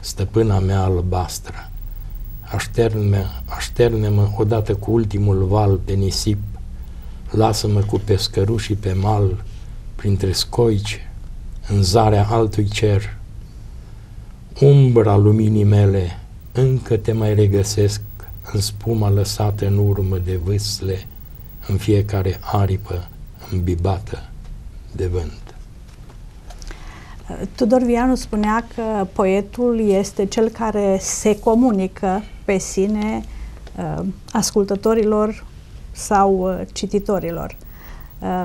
Stăpâna mea albastră, așterne-mă odată cu ultimul val pe nisip, lasă-mă cu pescărușii pe mal, printre scoici, în zarea altui cer. Umbra luminii mele, încă te mai regăsesc în spuma lăsată în urmă de vâsle, în fiecare aripă îmbibată de vânt. Tudor Vianu spunea că poetul este cel care se comunică pe sine ascultătorilor sau cititorilor.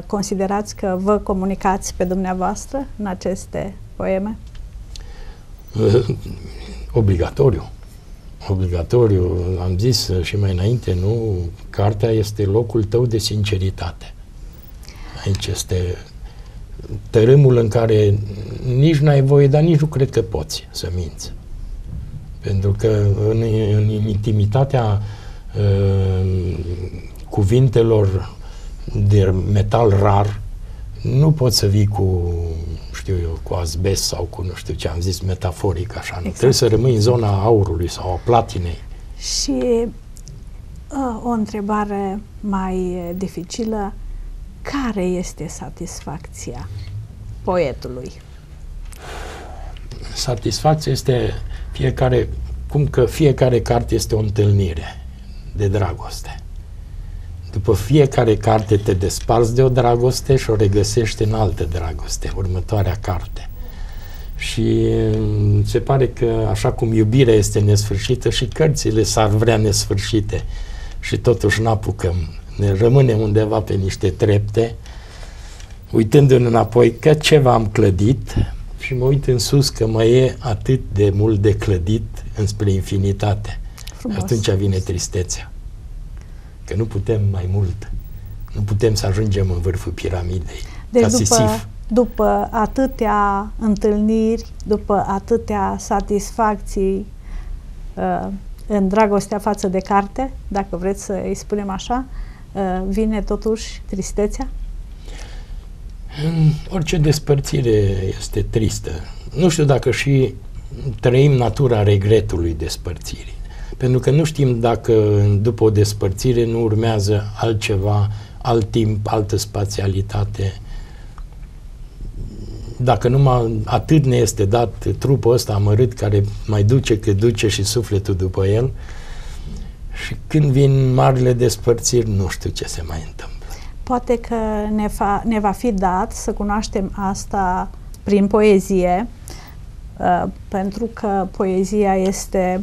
Considerați că vă comunicați pe dumneavoastră în aceste poeme? Obligatoriu. Obligatoriu, am zis și mai înainte, nu? Cartea este locul tău de sinceritate. Aici este tărâmul în care nici n-ai voie, dar nici nu cred că poți să minți. Pentru că în intimitatea cuvintelor de metal rar nu poți să vii cu, știu eu, cu azbest sau cu nu știu ce am zis, metaforic așa. Exact. Trebuie să rămâi în zona aurului sau a platinei. Și o întrebare mai dificilă. Care este satisfacția poetului? Satisfacția este fiecare carte este o întâlnire de dragoste. După fiecare carte te desparți de o dragoste și o regăsești în altă dragoste, următoarea carte. Și se pare că așa cum iubirea este nesfârșită, și cărțile s-ar vrea nesfârșite și totuși n-apucăm. Ne rămâne undeva pe niște trepte, uitându-ne înapoi că ceva am clădit și mă uit în sus că mai e atât de mult de clădit înspre infinitate. Frumos. Atunci vine tristețea. Că nu putem mai mult. Nu putem să ajungem în vârful piramidei. Deci după atâtea întâlniri, după atâtea satisfacții în dragostea față de carte, dacă vreți să îi spunem așa, vine totuși tristețea? Orice despărțire este tristă. Nu știu dacă și trăim natura regretului despărțirii. Pentru că nu știm dacă după o despărțire nu urmează altceva, alt timp, altă spațialitate. Dacă numai atât ne este dat trupul ăsta amărât care mai duce cât duce și sufletul după el, și când vin marile despărțiri, nu știu ce se mai întâmplă. Poate că ne va fi dat să cunoaștem asta prin poezie, pentru că poezia este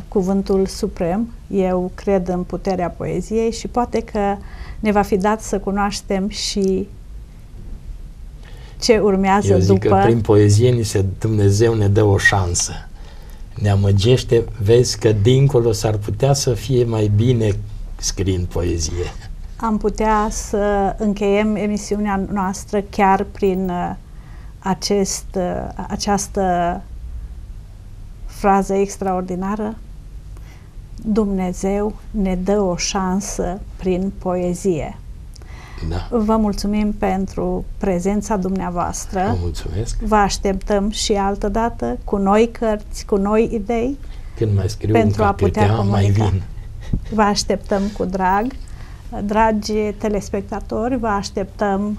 cuvântul suprem. Eu cred în puterea poeziei și poate că ne va fi dat să cunoaștem și ce urmează după. Eu zic că prin poezie Dumnezeu ne dă o șansă. Ne amăgește, vezi că dincolo s-ar putea să fie mai bine scriind poezie. am putea să încheiem emisiunea noastră chiar prin această frază extraordinară. Dumnezeu ne dă o șansă prin poezie. Da. Vă mulțumim pentru prezența dumneavoastră. Vă mulțumesc. Vă așteptăm și altă dată cu noi cărți, cu noi idei. Când mai scriu pentru în a putea cartea, mai comunica. vin. Vă așteptăm cu drag. Dragi telespectatori, vă așteptăm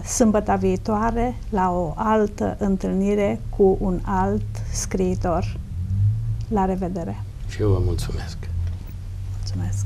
sâmbăta viitoare la o altă întâlnire cu un alt scriitor. La revedere! Și eu vă mulțumesc. Mulțumesc!